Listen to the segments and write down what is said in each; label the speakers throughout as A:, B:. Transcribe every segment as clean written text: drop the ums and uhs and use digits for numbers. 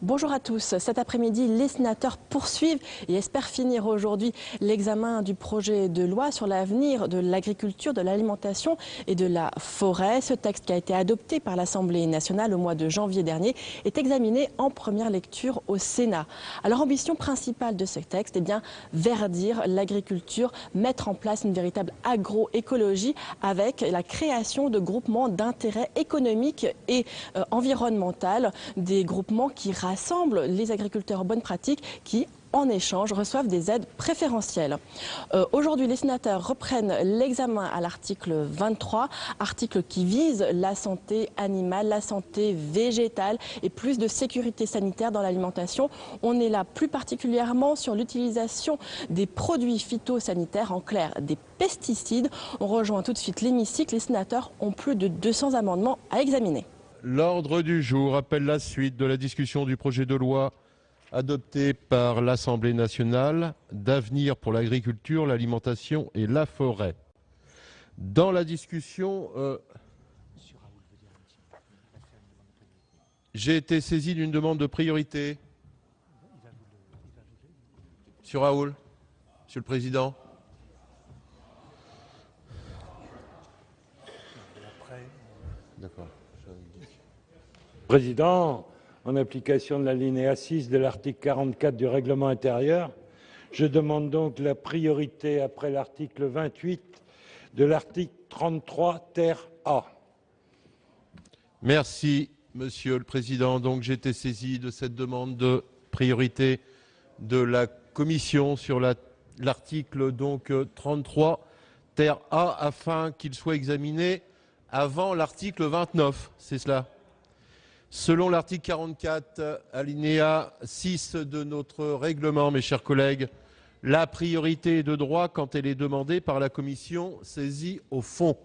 A: Bonjour à tous. Cet après-midi, les sénateurs poursuivent et espèrent finir aujourd'hui l'examen du projet de loi sur l'avenir de l'agriculture, de l'alimentation et de la forêt. Ce texte qui a été adopté par l'Assemblée nationale au mois de janvier dernier est examiné en première lecture au Sénat. Alors, l'ambition principale de ce texte est bien verdir l'agriculture, mettre en place une véritable agroécologie avec la création de groupements d'intérêt économique et environnemental, des groupements qui rassemblent les agriculteurs bonnes pratiques qui, en échange, reçoivent des aides préférentielles. Aujourd'hui, les sénateurs reprennent l'examen à l'article 23, article qui vise la santé animale, la santé végétale et plus de sécurité sanitaire dans l'alimentation. On est là plus particulièrement sur l'utilisation des produits phytosanitaires, en clair des pesticides. On rejoint tout de suite l'hémicycle. Les sénateurs ont plus de 200 amendements à examiner.
B: L'ordre du jour appelle la suite de la discussion du projet de loi adopté par l'Assemblée nationale d'avenir pour l'agriculture, l'alimentation et la forêt. Dans la discussion, j'ai été saisi d'une demande de priorité. Monsieur Raoul, Monsieur le Président. D'accord.
C: Président, en application de l'alinéa 6 de l'article 44 du règlement intérieur, je demande donc la priorité après l'article 28 de l'article 33 ter A.
B: Merci, Monsieur le Président. Donc j'ai été saisi de cette demande de priorité de la Commission sur l'article 33 ter A afin qu'il soit examiné avant l'article 29. C'est cela? Selon l'article 44, alinéa 6 de notre règlement, mes chers collègues, la priorité est de droit quand elle est demandée par la commission saisie au fond,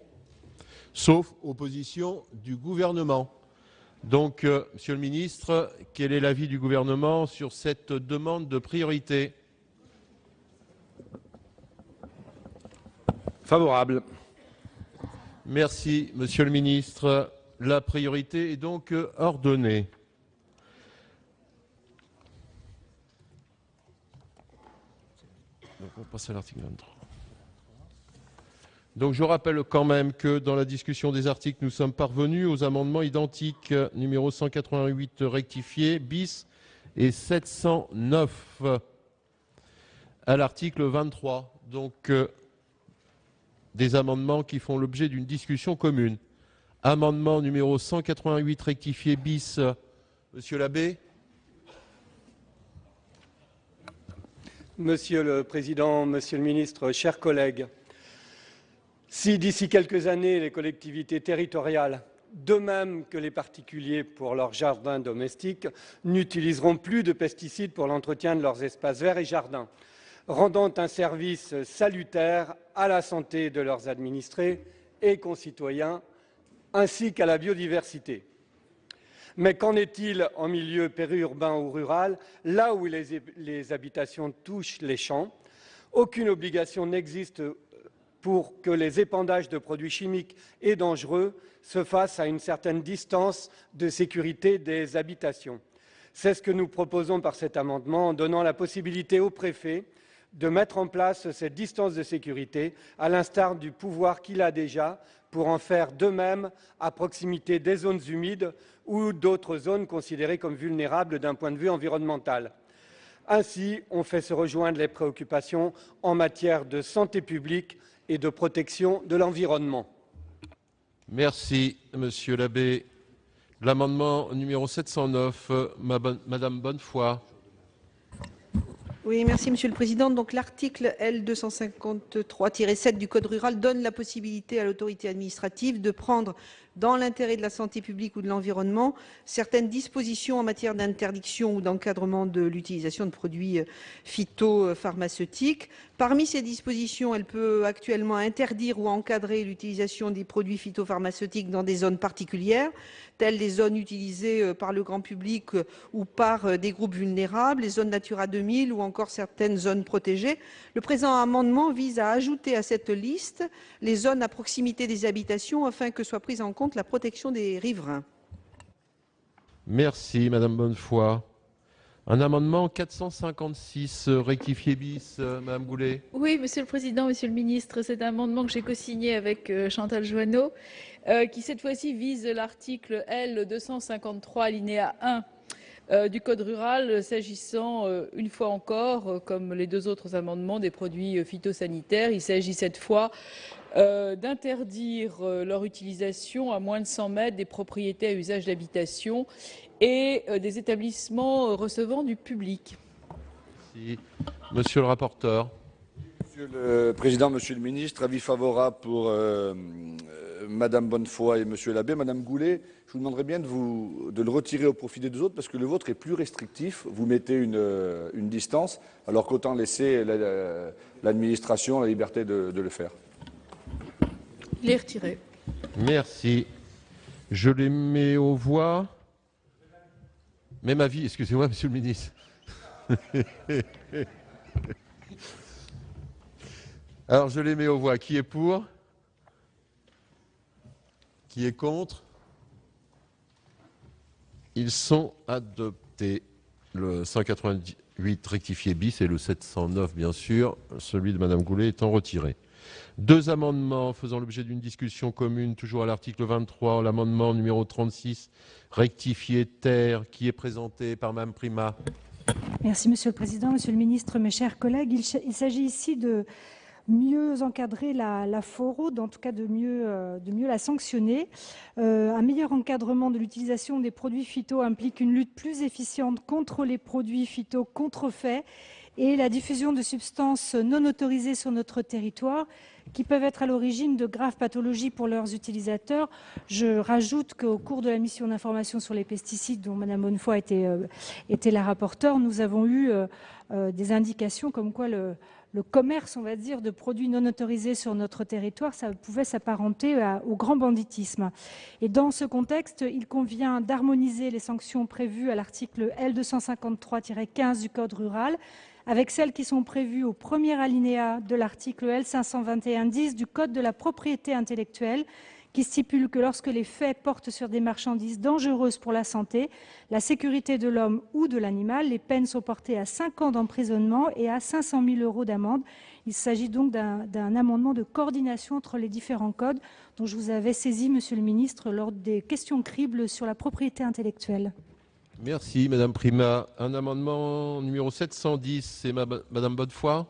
B: sauf opposition du gouvernement. Donc, Monsieur le ministre, quel est l'avis du gouvernement sur cette demande de priorité?
D: Favorable.
B: Merci, Monsieur le ministre. La priorité est donc ordonnée. Donc on passe à l'article 23. Donc je rappelle quand même que dans la discussion des articles, nous sommes parvenus aux amendements identiques numéro 188 rectifié bis et 709 à l'article 23. Donc des amendements qui font l'objet d'une discussion commune. Amendement numéro 188 rectifié bis, Monsieur Labbé.
E: Monsieur le Président, Monsieur le Ministre, chers collègues, si d'ici quelques années les collectivités territoriales, de même que les particuliers pour leurs jardins domestiques, n'utiliseront plus de pesticides pour l'entretien de leurs espaces verts et jardins, rendant un service salutaire à la santé de leurs administrés et concitoyens, ainsi qu'à la biodiversité. Mais qu'en est-il en milieu périurbain ou rural, là où les habitations touchent les champs? Aucune obligation n'existe pour que les épandages de produits chimiques et dangereux se fassent à une certaine distance de sécurité des habitations. C'est ce que nous proposons par cet amendement, en donnant la possibilité au préfet de mettre en place cette distance de sécurité, à l'instar du pouvoir qu'il a déjà pour en faire de même à proximité des zones humides ou d'autres zones considérées comme vulnérables d'un point de vue environnemental. Ainsi, on fait se rejoindre les préoccupations en matière de santé publique et de protection de l'environnement.
B: Merci, Monsieur Labbé. L'amendement numéro 709, Madame Bonnefoy.
F: Oui, merci Monsieur le Président. Donc l'article L253-7 du Code rural donne la possibilité à l'autorité administrative de prendre dans l'intérêt de la santé publique ou de l'environnement, certaines dispositions en matière d'interdiction ou d'encadrement de l'utilisation de produits phytopharmaceutiques. Parmi ces dispositions, elle peut actuellement interdire ou encadrer l'utilisation des produits phytopharmaceutiques dans des zones particulières, telles les zones utilisées par le grand public ou par des groupes vulnérables, les zones Natura 2000 ou encore certaines zones protégées. Le présent amendement vise à ajouter à cette liste les zones à proximité des habitations afin que soit prise en compte la protection des riverains.
B: Merci, Madame Bonnefoy. Un amendement 456 rectifié bis, Madame Goulet.
D: Oui, Monsieur le Président, Monsieur le Ministre, c'est un amendement que j'ai co-signé avec Chantal Joanneau, qui cette fois-ci vise l'article L 253 alinéa 1 du Code rural, s'agissant une fois encore, comme les deux autres amendements, des produits phytosanitaires. Il s'agit cette fois d'interdire leur utilisation à moins de 100 mètres des propriétés à usage d'habitation et des établissements recevant du public.
B: Merci. Monsieur le rapporteur.
G: Monsieur le Président, Monsieur le Ministre, avis favorable pour Madame Bonnefoy et Monsieur Labbé. Madame Goulet, je vous demanderais bien de le retirer au profit des deux autres parce que le vôtre est plus restrictif. Vous mettez une distance, alors qu'autant laisser l'administration la liberté de le faire.
D: Les retirer.
B: Merci. Je les mets aux voix. Même avis, excusez-moi, Monsieur le Ministre. Alors, je les mets aux voix. Qui est pour? Qui est contre? Ils sont adoptés. Le 188 rectifié bis et le 709, bien sûr, celui de Madame Goulet étant retiré. Deux amendements faisant l'objet d'une discussion commune, toujours à l'article 23, l'amendement numéro 36, rectifié terre, qui est présenté par Mme Prima.
H: Merci Monsieur le Président, Monsieur le Ministre, mes chers collègues. Il s'agit ici de mieux encadrer la fraude, en tout cas de mieux la sanctionner. Un meilleur encadrement de l'utilisation des produits phyto implique une lutte plus efficiente contre les produits phyto contrefaits et la diffusion de substances non autorisées sur notre territoire qui peuvent être à l'origine de graves pathologies pour leurs utilisateurs. Je rajoute qu'au cours de la mission d'information sur les pesticides, dont Mme Bonnefoy était la rapporteure, nous avons eu des indications comme quoi le commerce, on va dire, de produits non autorisés sur notre territoire, ça pouvait s'apparenter au grand banditisme. Et dans ce contexte, il convient d'harmoniser les sanctions prévues à l'article L253-15 du Code rural avec celles qui sont prévues au premier alinéa de l'article L521-10 du Code de la propriété intellectuelle, qui stipule que lorsque les faits portent sur des marchandises dangereuses pour la santé, la sécurité de l'homme ou de l'animal, les peines sont portées à 5 ans d'emprisonnement et à 500 000 € d'amende. Il s'agit donc d'un amendement de coordination entre les différents codes dont je vous avais saisi, Monsieur le Ministre, lors des questions cribles sur la propriété intellectuelle.
B: Merci, Madame Prima. Un amendement numéro 710, c'est Madame Bonnefoy.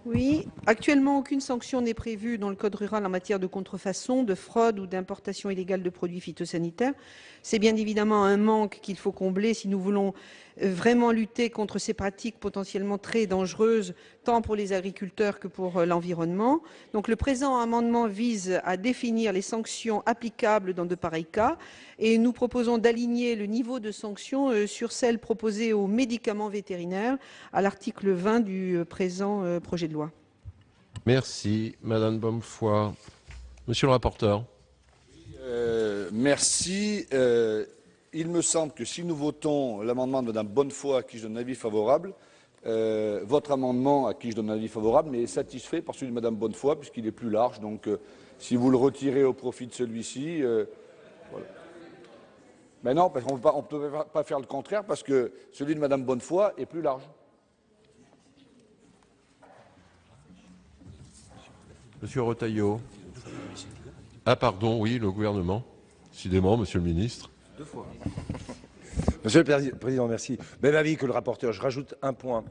F: Oui, actuellement, aucune sanction n'est prévue dans le Code rural en matière de contrefaçon, de fraude ou d'importation illégale de produits phytosanitaires. C'est bien évidemment un manque qu'il faut combler si nous voulons vraiment lutter contre ces pratiques potentiellement très dangereuses, tant pour les agriculteurs que pour l'environnement. Donc le présent amendement vise à définir les sanctions applicables dans de pareils cas et nous proposons d'aligner le niveau de sanctions sur celles proposées aux médicaments vétérinaires à l'article 20 du présent projet de loi.
B: Merci, Madame Bonnefoy. Monsieur le rapporteur.
G: Merci. Il me semble que si nous votons l'amendement de Mme Bonnefoy, à qui je donne un avis favorable, votre amendement, à qui je donne un avis favorable, mais est satisfait par celui de Mme Bonnefoy, puisqu'il est plus large. Donc, si vous le retirez au profit de celui-ci, voilà. Mais non, parce qu'on ne peut pas faire le contraire, parce que celui de Mme Bonnefoy est plus large.
B: Monsieur Retailleau. Ah pardon, oui, le gouvernement. Décidément, Monsieur le Ministre.
I: Deux fois. Monsieur le Président, merci. Même avis que le rapporteur. Je rajoute un point.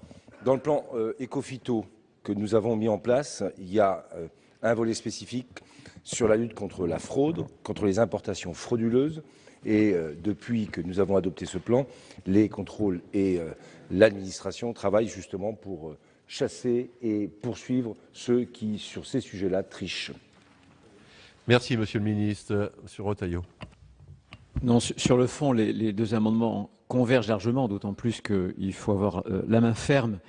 I: Dans le plan éco-phyto que nous avons mis en place, il y a un volet spécifique sur la lutte contre la fraude, contre les importations frauduleuses. Et depuis que nous avons adopté ce plan, les contrôles et l'administration travaillent justement pour chasser et poursuivre ceux qui, sur ces sujets-là, trichent.
B: Merci, Monsieur le ministre. Monsieur Retailleau.
J: Non, sur le fond, les deux amendements convergent largement, d'autant plus qu'il faut avoir la main ferme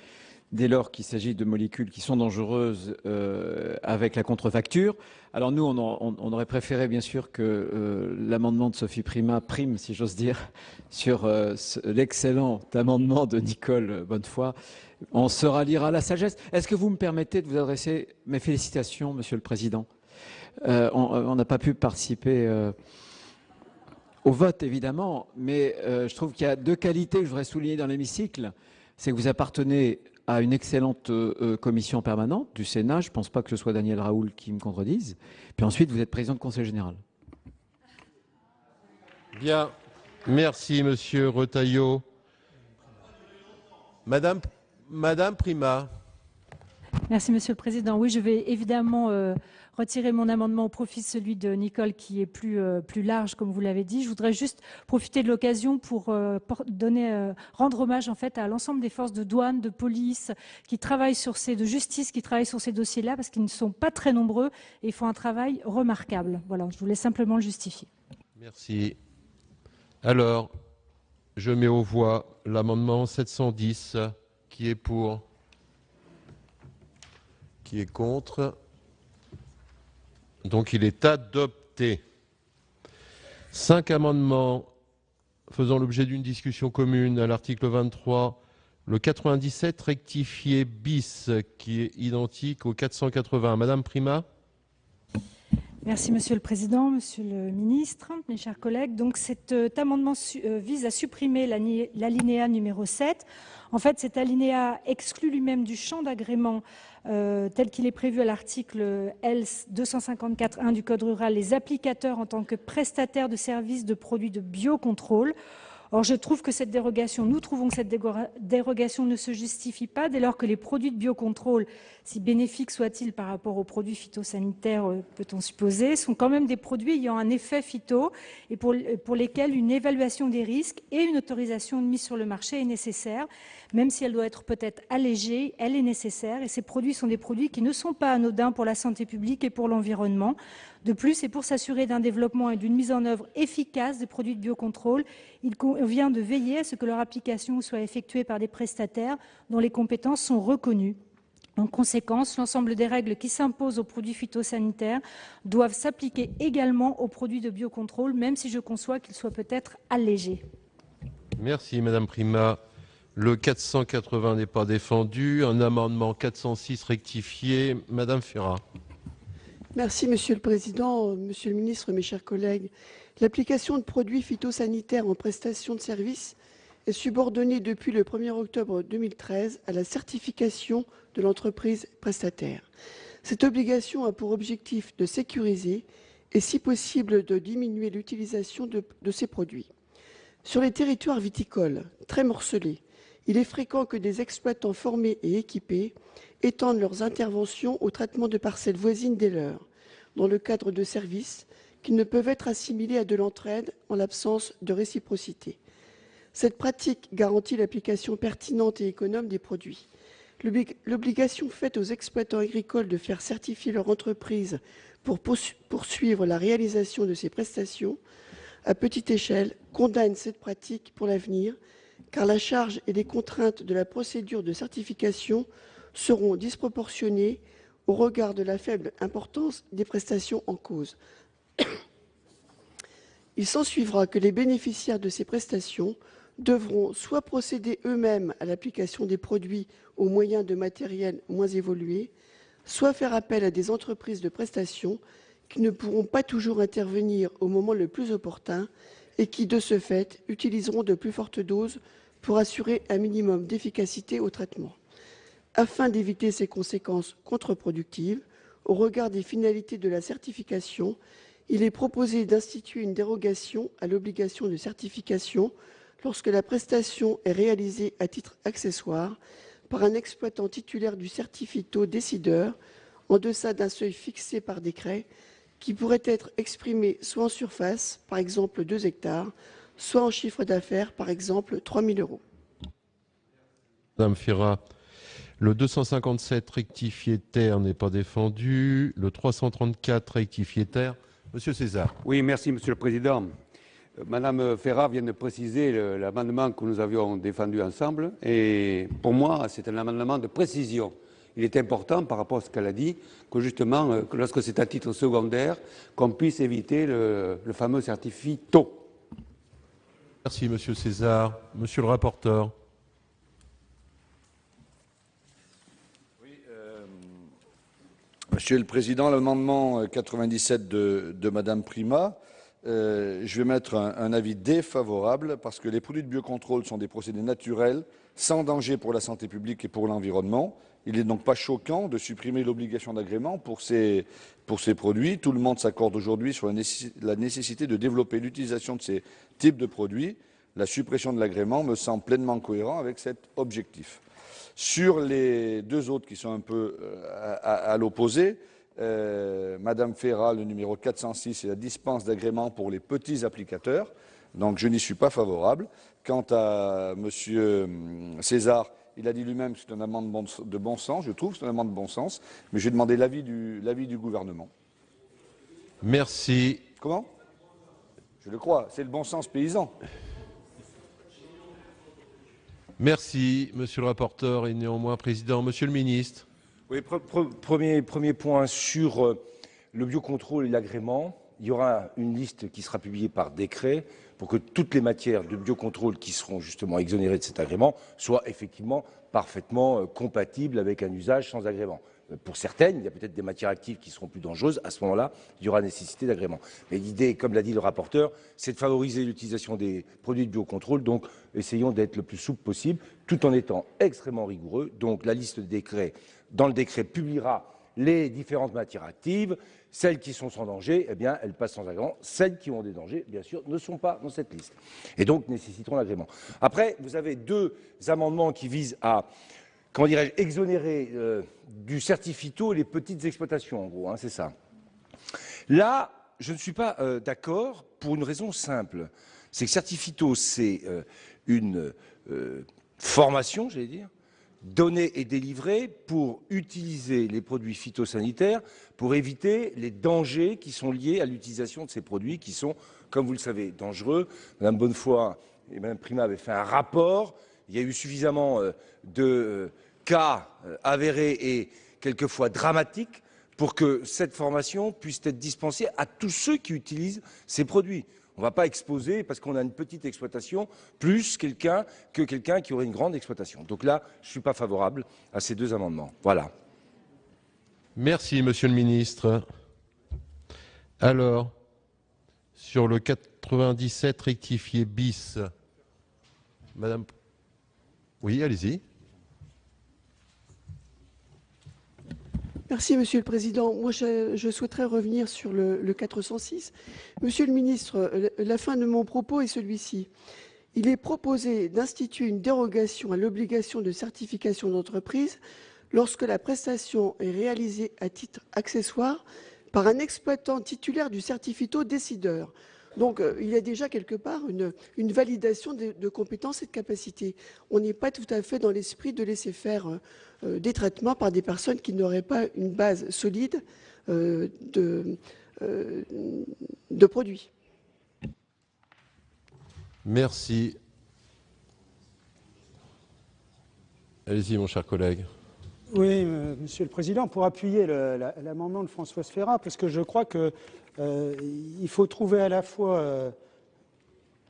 J: dès lors qu'il s'agit de molécules qui sont dangereuses avec la contrefacture. Alors nous, on aurait préféré bien sûr que l'amendement de Sophie Primas prime, si j'ose dire, sur l'excellent amendement de Nicole Bonnefoy. On se ralliera à la sagesse. Est-ce que vous me permettez de vous adresser mes félicitations, Monsieur le Président? On n'a pas pu participer au vote, évidemment, mais je trouve qu'il y a deux qualités que je voudrais souligner dans l'hémicycle. C'est que vous appartenez à une excellente commission permanente du Sénat. Je ne pense pas que ce soit Daniel Raoult qui me contredise. Puis ensuite, vous êtes président de conseil général.
B: Bien. Merci, Monsieur Retailleau. Madame Primas.
H: Merci, Monsieur le Président. Oui, je vais évidemment retirer mon amendement au profit de celui de Nicole qui est plus large, comme vous l'avez dit. Je voudrais juste profiter de l'occasion pour rendre hommage en fait à l'ensemble des forces de douane, de police, de justice qui travaillent sur ces dossiers-là parce qu'ils ne sont pas très nombreux et font un travail remarquable. Voilà, je voulais simplement le justifier.
B: Merci. Alors, je mets aux voix l'amendement 710. Qui est pour? Qui est contre? Donc il est adopté. 5 amendements faisant l'objet d'une discussion commune à l'article 23. Le 97 rectifié bis qui est identique au 480. Madame Primas.
H: Merci Monsieur le Président, Monsieur le Ministre, mes chers collègues. Donc cet amendement vise à supprimer l'alinéa numéro 7. En fait, cet alinéa exclut lui-même du champ d'agrément tel qu'il est prévu à l'article L 254.1 du Code rural les applicateurs en tant que prestataires de services de produits de biocontrôle. Or, nous trouvons que cette dérogation ne se justifie pas dès lors que les produits de biocontrôle, si bénéfiques soient-ils par rapport aux produits phytosanitaires, peut-on supposer, sont quand même des produits ayant un effet phyto et pour lesquels une évaluation des risques et une autorisation de mise sur le marché est nécessaire. Même si elle doit être peut-être allégée, elle est nécessaire et ces produits sont des produits qui ne sont pas anodins pour la santé publique et pour l'environnement. De plus, et pour s'assurer d'un développement et d'une mise en œuvre efficace des produits de biocontrôle, il convient de veiller à ce que leur application soit effectuée par des prestataires dont les compétences sont reconnues. En conséquence, l'ensemble des règles qui s'imposent aux produits phytosanitaires doivent s'appliquer également aux produits de biocontrôle, même si je conçois qu'ils soient peut-être allégés.
B: Merci Madame Primas. Le 480 n'est pas défendu. Un amendement 406 rectifié. Madame Ferrat.
K: Merci Monsieur le Président, Monsieur le Ministre, mes chers collègues. L'application de produits phytosanitaires en prestation de services est subordonnée depuis le 1er octobre 2013 à la certification de l'entreprise prestataire. Cette obligation a pour objectif de sécuriser et, si possible, de diminuer l'utilisation de ces produits. Sur les territoires viticoles, très morcelés, il est fréquent que des exploitants formés et équipés étendent leurs interventions au traitement de parcelles voisines des leurs, dans le cadre de services qui ne peuvent être assimilés à de l'entraide en l'absence de réciprocité. Cette pratique garantit l'application pertinente et économe des produits. L'obligation faite aux exploitants agricoles de faire certifier leur entreprise pour poursuivre la réalisation de ces prestations à petite échelle condamne cette pratique pour l'avenir, car la charge et les contraintes de la procédure de certification seront disproportionnées au regard de la faible importance des prestations en cause. Il s'ensuivra que les bénéficiaires de ces prestations devront soit procéder eux-mêmes à l'application des produits au moyen de matériel moins évolué, soit faire appel à des entreprises de prestations qui ne pourront pas toujours intervenir au moment le plus opportun et qui, de ce fait, utiliseront de plus fortes doses pour assurer un minimum d'efficacité au traitement. Afin d'éviter ces conséquences contre-productives, au regard des finalités de la certification, il est proposé d'instituer une dérogation à l'obligation de certification lorsque la prestation est réalisée à titre accessoire par un exploitant titulaire du certificat décideur en deçà d'un seuil fixé par décret qui pourrait être exprimé soit en surface, par exemple 2 hectares, soit en chiffre d'affaires, par exemple 3 000 €.
B: Madame Ferrat, Le 257 rectifié terre n'est pas défendu. Le 334 rectifié terre, Monsieur César.
L: Oui, merci Monsieur le Président. Madame Ferrat vient de préciser l'amendement que nous avions défendu ensemble et pour moi, c'est un amendement de précision. Il est important par rapport à ce qu'elle a dit que justement, que lorsque c'est à titre secondaire, qu'on puisse éviter le fameux certificat taux.
B: Merci Monsieur César. Monsieur le rapporteur.
G: Monsieur le Président, l'amendement 97 de Madame Prima, je vais mettre un avis défavorable parce que les produits de biocontrôle sont des procédés naturels, sans danger pour la santé publique et pour l'environnement. Il n'est donc pas choquant de supprimer l'obligation d'agrément pour ces produits. Tout le monde s'accorde aujourd'hui sur la nécessité de développer l'utilisation de ces types de produits. La suppression de l'agrément me semble pleinement cohérent avec cet objectif. Sur les deux autres qui sont un peu à l'opposé, Madame Ferrat, le numéro 406, c'est la dispense d'agrément pour les petits applicateurs. Donc je n'y suis pas favorable. Quant à Monsieur César, il a dit lui-même que c'est un amendement de bon sens. Je trouve que c'est un amendement de bon sens, mais j'ai demandé l'avis du gouvernement.
B: Merci.
G: Comment? Je le crois, c'est le bon sens paysan.
B: Merci, Monsieur le rapporteur et néanmoins Président. Monsieur le ministre.
I: Oui, premier point sur le biocontrôle et l'agrément. Il y aura une liste qui sera publiée par décret pour que toutes les matières de biocontrôle qui seront justement exonérées de cet agrément soient effectivement parfaitement compatibles avec un usage sans agrément. Pour certaines, il y a peut-être des matières actives qui seront plus dangereuses. À ce moment-là, il y aura nécessité d'agrément. Mais l'idée, comme l'a dit le rapporteur, c'est de favoriser l'utilisation des produits de biocontrôle. Donc, essayons d'être le plus souple possible, tout en étant extrêmement rigoureux. Donc, la liste de décrets, dans le décret, publiera les différentes matières actives. Celles qui sont sans danger, eh bien, elles passent sans agrément. Celles qui ont des dangers, bien sûr, ne sont pas dans cette liste. Et donc, nécessiteront l'agrément. Après, vous avez deux amendements qui visent à, comment dirais-je, exonérer du certificat les petites exploitations, en gros, hein, c'est ça. Là, je ne suis pas d'accord pour une raison simple. C'est que certificat, c'est une formation, j'allais dire, donnée et délivrée pour utiliser les produits phytosanitaires pour éviter les dangers qui sont liés à l'utilisation de ces produits qui sont, comme vous le savez, dangereux. Madame Bonnefoy et Madame Prima avaient fait un rapport. Il y a eu suffisamment de cas avérés et quelquefois dramatiques pour que cette formation puisse être dispensée à tous ceux qui utilisent ces produits. On ne va pas exposer, parce qu'on a une petite exploitation, plus quelqu'un qui aurait une grande exploitation. Donc là, je ne suis pas favorable à ces deux amendements. Voilà.
B: Merci, Monsieur le ministre. Alors, sur le 97 rectifié bis, Madame... Oui, allez-y.
K: Merci, Monsieur le Président. Moi, je souhaiterais revenir sur le 406. Monsieur le ministre, la fin de mon propos est celui-ci. Il est proposé d'instituer une dérogation à l'obligation de certification d'entreprise lorsque la prestation est réalisée à titre accessoire par un exploitant titulaire du certificat décideur. Donc, il y a déjà quelque part une validation de compétences et de capacités. On n'est pas tout à fait dans l'esprit de laisser faire des traitements par des personnes qui n'auraient pas une base solide de produits.
B: Merci. Allez-y, mon cher collègue.
M: Oui, Monsieur le Président, pour appuyer l'amendement de Françoise Ferrat, parce que je crois que il faut trouver à la fois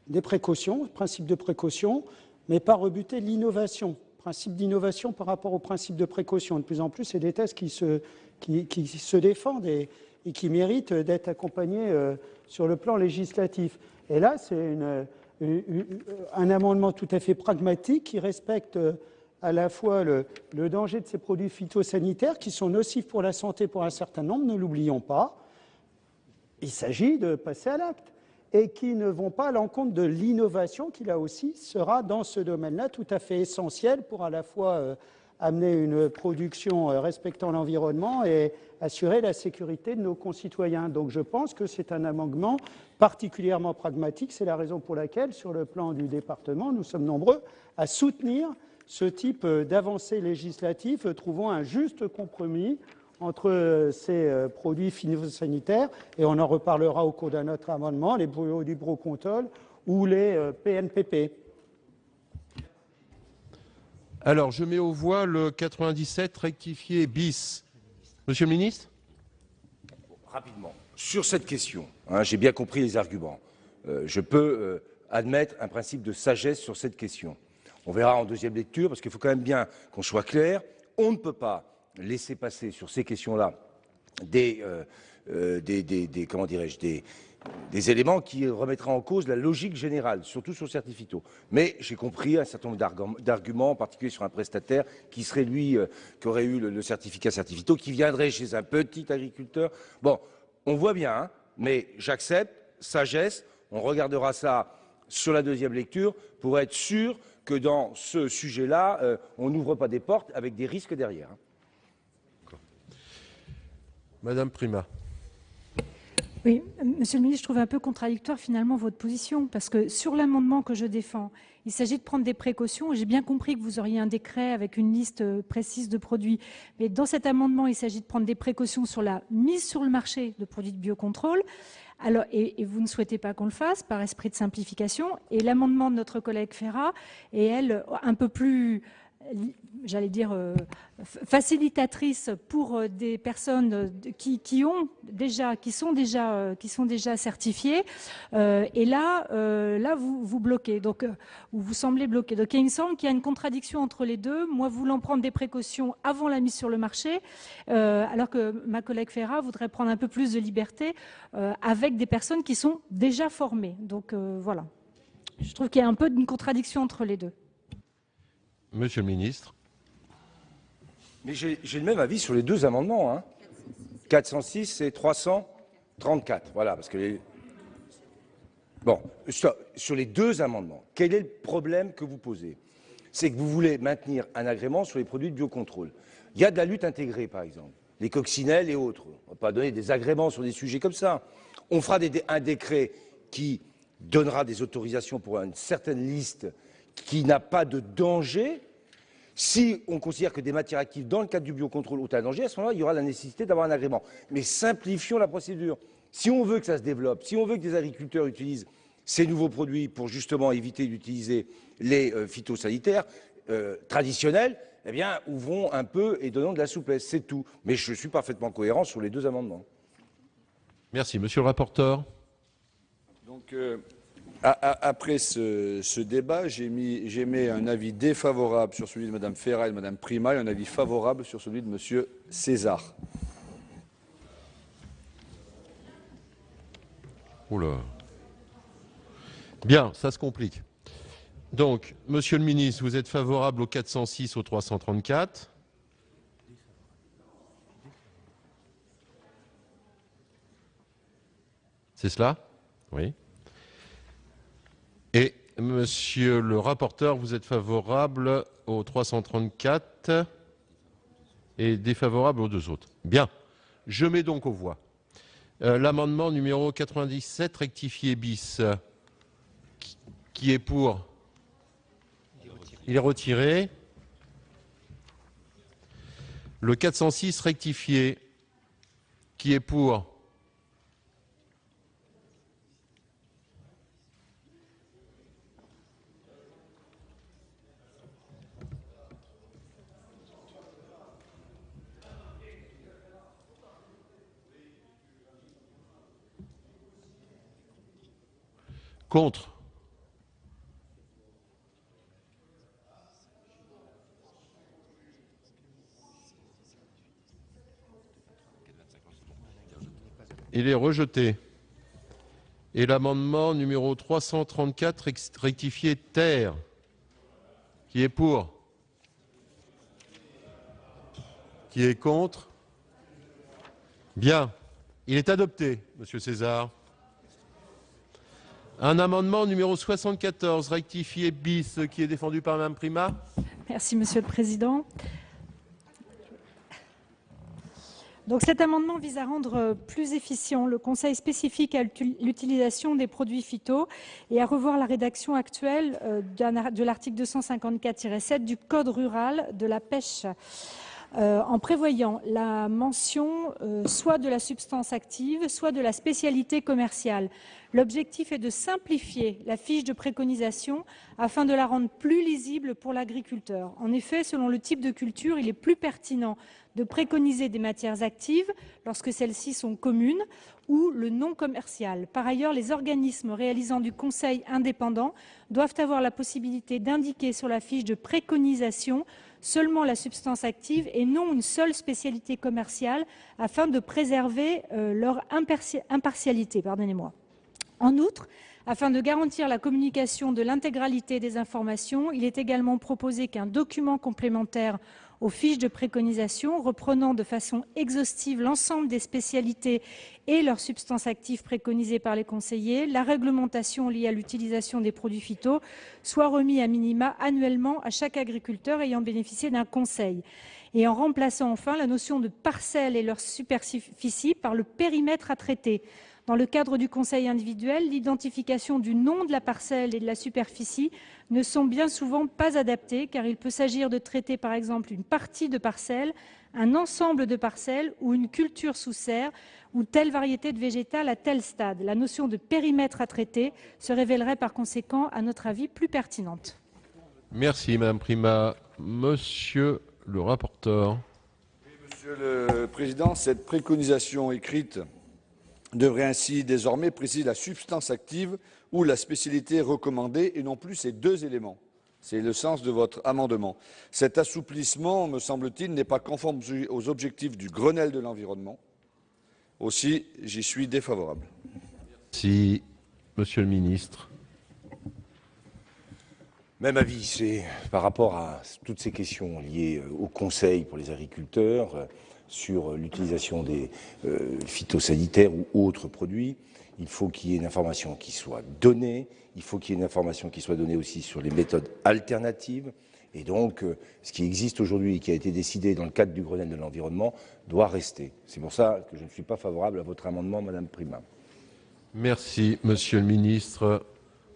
M: des précautions, principe de précaution, mais pas rebuter l'innovation, principe d'innovation par rapport au principe de précaution. De plus en plus, c'est des tests qui se défendent et qui méritent d'être accompagnés sur le plan législatif. Et là, c'est un amendement tout à fait pragmatique qui respecte à la fois le danger de ces produits phytosanitaires qui sont nocifs pour la santé pour un certain nombre, ne l'oublions pas. Il s'agit de passer à l'acte et qui ne vont pas à l'encontre de l'innovation qui, là aussi, sera dans ce domaine-là tout à fait essentiel pour à la fois amener une production respectant l'environnement et assurer la sécurité de nos concitoyens. Donc je pense que c'est un amendement particulièrement pragmatique. C'est la raison pour laquelle, sur le plan du département, nous sommes nombreux à soutenir ce type d'avancée législative, trouvant un juste compromis entre ces produits phytosanitaires, et on en reparlera au cours d'un autre amendement, les produits Brocontrol ou les PNPP.
B: Alors, je mets aux voix le 97 rectifié bis. Monsieur le ministre ?
I: Rapidement, sur cette question, j'ai bien compris les arguments. Je peux admettre un principe de sagesse sur cette question. On verra en deuxième lecture, parce qu'il faut quand même bien qu'on soit clair. On ne peut pas laisser passer sur ces questions-là des éléments qui remettraient en cause la logique générale, surtout sur le certificat. Mais j'ai compris un certain nombre d'arguments, en particulier sur un prestataire qui serait lui, qui aurait eu le certificat qui viendrait chez un petit agriculteur. Bon, on voit bien, hein, mais j'accepte, sagesse, on regardera ça sur la deuxième lecture pour être sûr que dans ce sujet-là, on n'ouvre pas des portes avec des risques derrière.
B: Madame Prima.
H: Oui, Monsieur le ministre, je trouve un peu contradictoire finalement votre position, parce que sur l'amendement que je défends, il s'agit de prendre des précautions. J'ai bien compris que vous auriez un décret avec une liste précise de produits, mais dans cet amendement, il s'agit de prendre des précautions sur la mise sur le marché de produits de biocontrôle. Alors, et vous ne souhaitez pas qu'on le fasse par esprit de simplification. Et l'amendement de notre collègue Ferrat est, elle, un peu plus, j'allais dire, facilitatrice pour des personnes qui sont déjà certifiées. Et là, vous bloquez, donc vous semblez bloquer. Donc il me semble qu'il y a une contradiction entre les deux. Moi, voulant prendre des précautions avant la mise sur le marché, alors que ma collègue Ferrat voudrait prendre un peu plus de liberté avec des personnes qui sont déjà formées. Donc voilà. Je trouve qu'il y a un peu d'une contradiction entre les deux.
B: Monsieur le ministre.
I: Mais j'ai le même avis sur les deux amendements, hein. 406 et 334. Voilà, parce que bon, sur les deux amendements, quel est le problème que vous posez? C'est que vous voulez maintenir un agrément sur les produits de biocontrôle. Il y a de la lutte intégrée, par exemple, les coccinelles et autres. On ne va pas donner des agréments sur des sujets comme ça. On fera un décret qui donnera des autorisations pour une certaine liste qui n'a pas de danger. Si on considère que des matières actives dans le cadre du biocontrôle ont un danger, à ce moment-là, il y aura la nécessité d'avoir un agrément. Mais simplifions la procédure. Si on veut que ça se développe, si on veut que des agriculteurs utilisent ces nouveaux produits pour justement éviter d'utiliser les phytosanitaires traditionnels, eh bien, ouvrons un peu et donnons de la souplesse, c'est tout. Mais je suis parfaitement cohérent sur les deux amendements.
B: Merci. Monsieur le rapporteur.
G: Donc, après ce débat, j'émets un avis défavorable sur celui de Mme Ferrat et de Mme Prima et un avis favorable sur celui de M. César.
B: Oula. Bien, ça se complique. Donc, Monsieur le ministre, vous êtes favorable au 406, au 334 ? C'est cela ? Oui. Et monsieur le rapporteur, vous êtes favorable au 334 et défavorable aux deux autres. Bien. Je mets donc aux voix l'amendement numéro 97 rectifié bis. Qui est pour? Il est retiré. Le 406 rectifié. Qui est pour? Contre. Il est rejeté. Et l'amendement numéro 334 rectifié terre. Qui est pour? Qui est contre? Bien. Il est adopté, Monsieur César. Un amendement numéro 74 rectifié bis qui est défendu par Mme Prima.
H: Merci Monsieur le Président. Donc cet amendement vise à rendre plus efficient le conseil spécifique à l'utilisation des produits phyto et à revoir la rédaction actuelle de l'article 254-7 du Code rural de la pêche. En prévoyant la mention soit de la substance active, soit de la spécialité commerciale. L'objectif est de simplifier la fiche de préconisation afin de la rendre plus lisible pour l'agriculteur. En effet, selon le type de culture, il est plus pertinent de préconiser des matières actives lorsque celles-ci sont communes ou le non commercial. Par ailleurs, les organismes réalisant du conseil indépendant doivent avoir la possibilité d'indiquer sur la fiche de préconisation seulement la substance active et non une seule spécialité commerciale afin de préserver leur impartialité. En outre, afin de garantir la communication de l'intégralité des informations, il est également proposé qu'un document complémentaire aux fiches de préconisation reprenant de façon exhaustive l'ensemble des spécialités et leurs substances actives préconisées par les conseillers, la réglementation liée à l'utilisation des produits phyto soit remis à minima annuellement à chaque agriculteur ayant bénéficié d'un conseil. Et en remplaçant enfin la notion de parcelle et leur superficie par le périmètre à traiter. Dans le cadre du conseil individuel, l'identification du nom de la parcelle et de la superficie ne sont bien souvent pas adaptées car il peut s'agir de traiter par exemple une partie de parcelle, un ensemble de parcelles ou une culture sous serre ou telle variété de végétal à tel stade. La notion de périmètre à traiter se révélerait par conséquent, à notre avis, plus pertinente.
B: Merci Madame Prima. Monsieur le rapporteur.
G: Oui, Monsieur le Président, cette préconisation écrite devrait ainsi désormais préciser la substance active ou la spécialité recommandée et non plus ces deux éléments. C'est le sens de votre amendement. Cet assouplissement, me semble-t-il, n'est pas conforme aux objectifs du Grenelle de l'environnement. Aussi, j'y suis défavorable.
B: Merci, Monsieur le Ministre.
I: Même avis, c'est par rapport à toutes ces questions liées au conseil pour les agriculteurs, sur l'utilisation des phytosanitaires ou autres produits. Il faut qu'il y ait une information qui soit donnée, il faut qu'il y ait une information qui soit donnée aussi sur les méthodes alternatives. Et donc, ce qui existe aujourd'hui et qui a été décidé dans le cadre du Grenelle de l'environnement doit rester. C'est pour ça que je ne suis pas favorable à votre amendement, Madame Prima.
B: Merci, Monsieur le Ministre.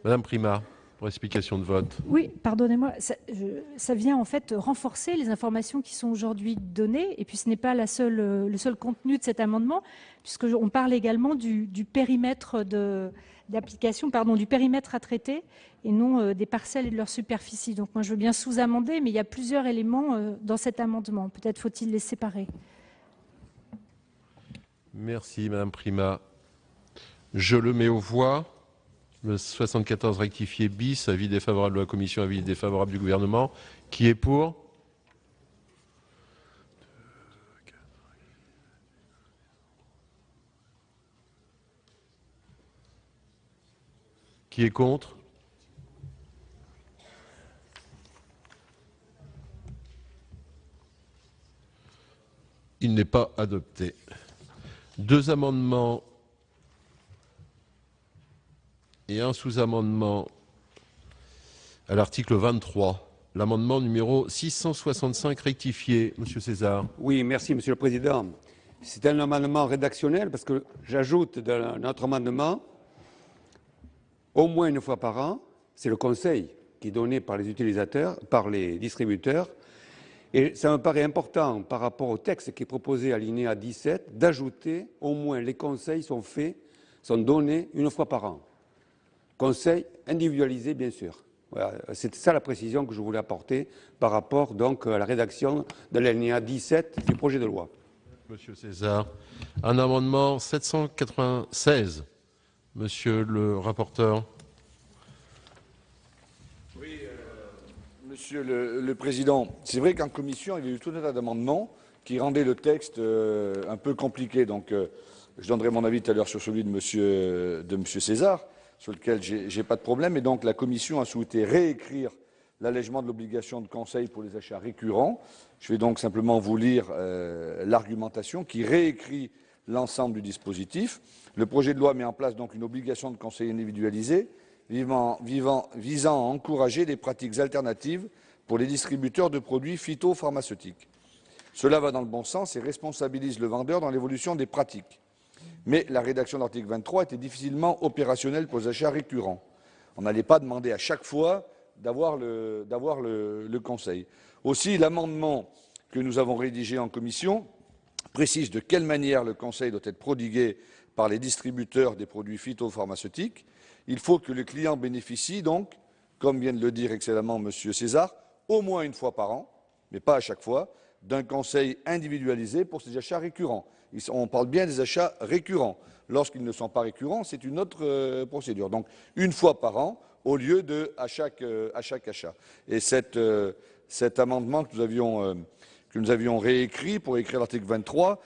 B: Madame Prima, pour explication de vote.
H: Oui, pardonnez-moi, ça vient en fait renforcer les informations qui sont aujourd'hui données, et puis ce n'est pas le seul contenu de cet amendement, puisqu'on parle également du périmètre d'application, du périmètre à traiter, et non des parcelles et de leur superficie. Donc moi je veux bien sous-amender, mais il y a plusieurs éléments dans cet amendement. Peut-être faut-il les séparer.
B: Merci Madame Prima. Je le mets aux voix. Le 74 rectifié bis, avis défavorable de la Commission, avis défavorable du Gouvernement. Qui est pour? Qui est contre? Il n'est pas adopté. Deux amendements et un sous-amendement à l'article 23. L'amendement numéro 665 rectifié. Monsieur César.
L: Oui, merci Monsieur le Président. C'est un amendement rédactionnel parce que j'ajoute dans notre amendement au moins une fois par an, c'est le conseil qui est donné par les utilisateurs, par les distributeurs. Et ça me paraît important par rapport au texte qui est proposé à l'alinéa 17 d'ajouter au moins les conseils sont donnés une fois par an. Conseil individualisé, bien sûr. Voilà, c'est ça la précision que je voulais apporter par rapport donc à la rédaction de l'alinéa 17 du projet de loi.
B: Monsieur César. Un amendement 796. Monsieur le rapporteur.
G: Oui, Monsieur le Président, c'est vrai qu'en commission, il y a eu tout un tas d'amendements qui rendaient le texte un peu compliqué. Donc, je donnerai mon avis tout à l'heure sur celui de Monsieur César, sur lequel j'ai pas de problème. Et donc, la Commission a souhaité réécrire l'allègement de l'obligation de conseil pour les achats récurrents. Je vais donc simplement vous lire l'argumentation qui réécrit l'ensemble du dispositif. Le projet de loi met en place donc une obligation de conseil individualisé visant à encourager des pratiques alternatives pour les distributeurs de produits phytopharmaceutiques. Cela va dans le bon sens et responsabilise le vendeur dans l'évolution des pratiques. Mais la rédaction de l'article 23 était difficilement opérationnelle pour les achats récurrents. On n'allait pas demander à chaque fois d'avoir le conseil. Aussi, l'amendement que nous avons rédigé en commission précise de quelle manière le conseil doit être prodigué par les distributeurs des produits phytopharmaceutiques. Il faut que le client bénéficie donc, comme vient de le dire excellemment M. César, au moins une fois par an, mais pas à chaque fois, d'un conseil individualisé pour ces achats récurrents. On parle bien des achats récurrents. Lorsqu'ils ne sont pas récurrents, c'est une autre procédure. Donc, une fois par an, au lieu de à chaque achat. Et cet amendement que nous avions réécrit pour écrire l'article 23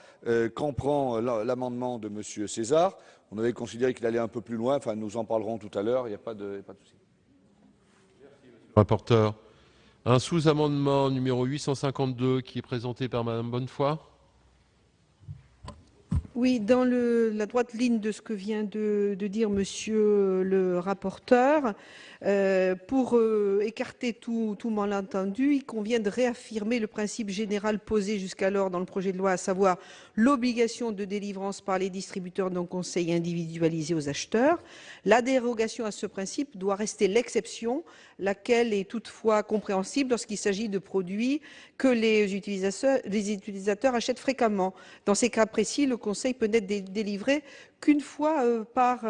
G: comprend l'amendement de M. César. On avait considéré qu'il allait un peu plus loin. Enfin, nous en parlerons tout à l'heure. Il n'y a pas de souci.
B: Rapporteur. Un sous-amendement numéro 852 qui est présenté par Madame Bonnefoy.
F: Oui, dans la droite ligne de ce que vient de dire Monsieur le rapporteur, pour écarter tout malentendu, il convient de réaffirmer le principe général posé jusqu'alors dans le projet de loi, à savoir l'obligation de délivrance par les distributeurs d'un conseil individualisé aux acheteurs. La dérogation à ce principe doit rester l'exception, laquelle est toutefois compréhensible lorsqu'il s'agit de produits que les utilisateurs achètent fréquemment. Dans ces cas précis, le conseil peut n'être délivré qu'une fois par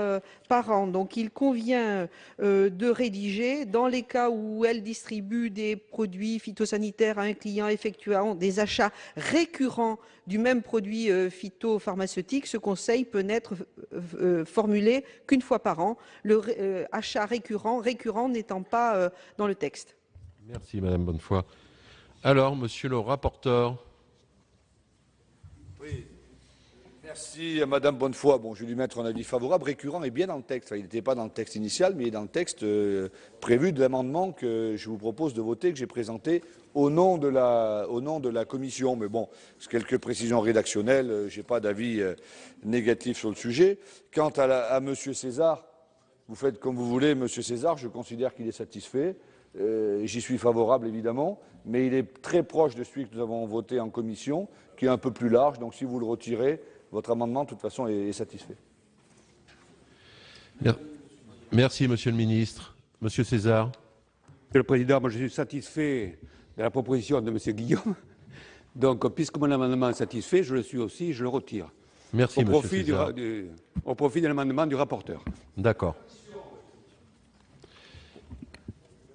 F: an. Donc il convient de rédiger, dans les cas où elle distribue des produits phytosanitaires à un client effectuant des achats récurrents du même produit phytopharmaceutique, ce conseil peut n'être formulé qu'une fois par an, le achat récurrent n'étant pas dans le texte.
B: Merci Madame Bonnefoy. Alors, Monsieur le rapporteur.
G: Oui. Merci à Madame Bonnefoy. Bon, je vais lui mettre un avis favorable. Récurrent est bien dans le texte. Enfin, il n'était pas dans le texte initial, mais il est dans le texte prévu de l'amendement que je vous propose de voter, que j'ai présenté au nom de la commission. Mais bon, c'est quelques précisions rédactionnelles. Je n'ai pas d'avis négatif sur le sujet. Quant à Monsieur César, vous faites comme vous voulez, Monsieur César. Je considère qu'il est satisfait. J'y suis favorable, évidemment, mais il est très proche de celui que nous avons voté en commission, qui est un peu plus large. Donc, si vous le retirez, votre amendement, de toute façon, est satisfait.
B: Merci, Monsieur le ministre. Monsieur César.
L: Monsieur le Président, moi, je suis satisfait de la proposition de M. Guillaume. Donc, puisque mon amendement est satisfait, je le suis aussi, je le retire.
B: Merci, M. César.
L: Au profit de l'amendement du rapporteur.
B: D'accord.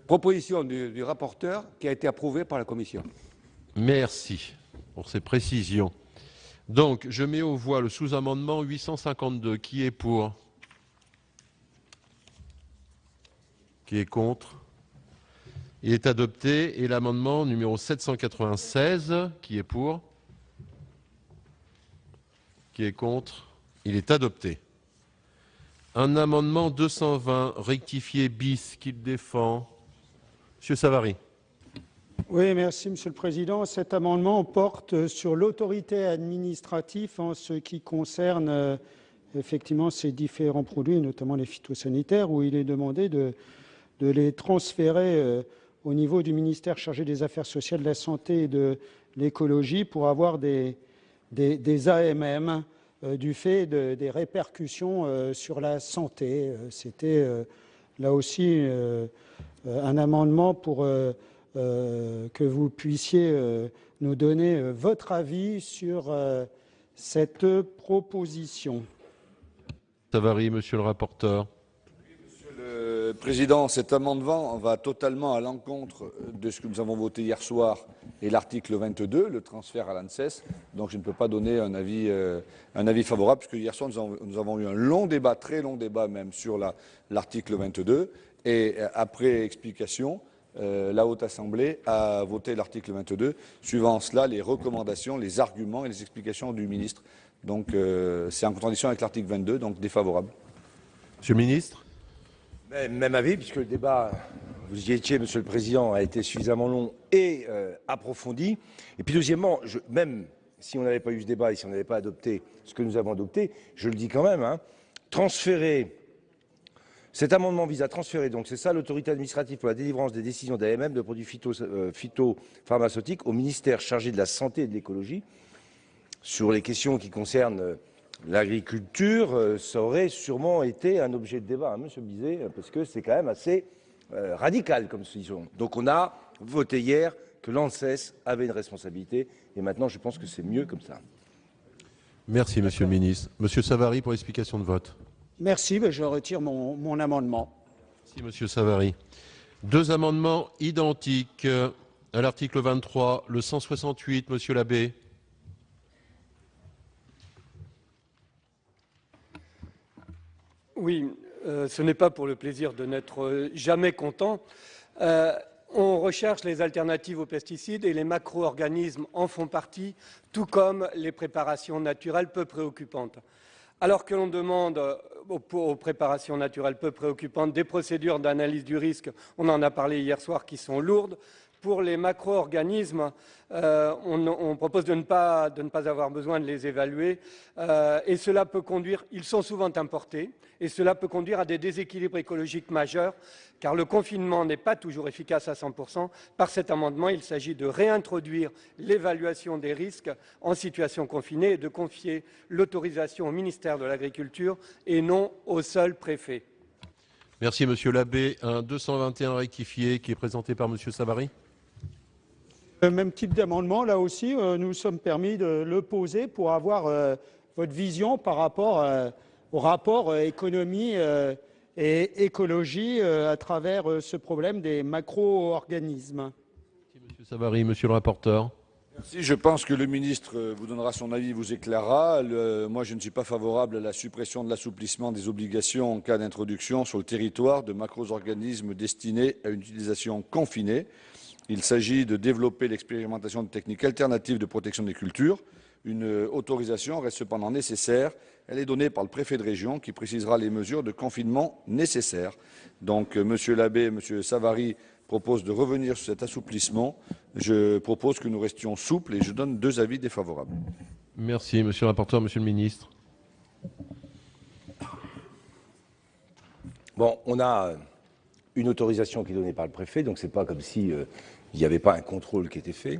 L: Proposition du rapporteur qui a été approuvée par la commission.
B: Merci pour ces précisions. Donc, je mets aux voix le sous-amendement 852. Qui est pour? Qui est contre? Il est adopté. Et l'amendement numéro 796, qui est pour? Qui est contre? Il est adopté. Un amendement 220, rectifié bis, qui le défend. Monsieur Savary.
M: Oui, merci Monsieur le Président. Cet amendement porte sur l'autorité administrative en ce qui concerne effectivement ces différents produits, notamment les phytosanitaires, où il est demandé de les transférer au niveau du ministère chargé des Affaires sociales, de la Santé et de l'Écologie pour avoir des AMM du fait des répercussions sur la santé. C'était là aussi un amendement pour que vous puissiez nous donner votre avis sur cette proposition.
B: Savary, Monsieur le rapporteur.
G: Monsieur le Président, cet amendement va totalement à l'encontre de ce que nous avons voté hier soir et l'article 22, le transfert à l'ANSES. Donc je ne peux pas donner un avis favorable, puisque hier soir nous avons eu un long débat, très long débat même, sur l'article 22. Et après explication, la Haute Assemblée a voté l'article 22, suivant cela les recommandations, les arguments et les explications du ministre. Donc c'est en contradiction avec l'article 22, donc défavorable.
B: Monsieur le ministre.
I: Même avis, puisque le débat, vous y étiez, Monsieur le Président, a été suffisamment long et approfondi. Et puis deuxièmement, même si on n'avait pas eu ce débat et si on n'avait pas adopté ce que nous avons adopté, je le dis quand même, transférer Cet amendement vise à transférer, donc c'est ça, l'autorité administrative pour la délivrance des décisions d'AMM de produits phytopharmaceutiques au ministère chargé de la santé et de l'écologie. Sur les questions qui concernent l'agriculture, ça aurait sûrement été un objet de débat, hein, Monsieur Bizet, parce que c'est quand même assez radical comme décision. Donc on a voté hier que l'ANSES avait une responsabilité, et maintenant je pense que c'est mieux comme ça.
B: Merci, Monsieur le ministre. Monsieur Savary, pour l'explication de vote.
M: Merci, je retire mon amendement.
B: Merci, Monsieur Savary. Deux amendements identiques à l'article 23, le 168, Monsieur Labbé.
E: Oui, ce n'est pas pour le plaisir de n'être jamais content. On recherche les alternatives aux pesticides et les macro-organismes en font partie, tout comme les préparations naturelles peu préoccupantes. Alors que l'on demande aux préparations naturelles peu préoccupantes des procédures d'analyse du risque, on en a parlé hier soir, qui sont lourdes, pour les macro-organismes, on propose de ne pas avoir besoin de les évaluer et cela peut conduire, ils sont souvent importés, et cela peut conduire à des déséquilibres écologiques majeurs, car le confinement n'est pas toujours efficace à 100%. Par cet amendement, il s'agit de réintroduire l'évaluation des risques en situation confinée et de confier l'autorisation au ministère de l'Agriculture et non au seul préfet.
B: Merci, Monsieur Labbé. Un 221 rectifié qui est présenté par Monsieur Savary.
M: Même type d'amendement, là aussi, nous sommes permis de le poser pour avoir votre vision par rapport au rapport économie et écologie à travers ce problème des macro-organismes.
B: Merci, Monsieur Savary. Monsieur le rapporteur.
G: Merci. Je pense que le ministre vous donnera son avis, vous éclairera. Moi, je ne suis pas favorable à la suppression de l'assouplissement des obligations en cas d'introduction sur le territoire de macro-organismes destinés à une utilisation confinée. Il s'agit de développer l'expérimentation de techniques alternatives de protection des cultures. Une autorisation reste cependant nécessaire. Elle est donnée par le préfet de région qui précisera les mesures de confinement nécessaires. Donc, Monsieur Labbé et Monsieur Savary proposent de revenir sur cet assouplissement. Je propose que nous restions souples et je donne deux avis défavorables.
B: Merci, Monsieur le rapporteur. Monsieur le ministre.
I: Bon, on a une autorisation qui est donnée par le préfet, donc ce n'est pas comme si il n'y avait pas un contrôle qui était fait.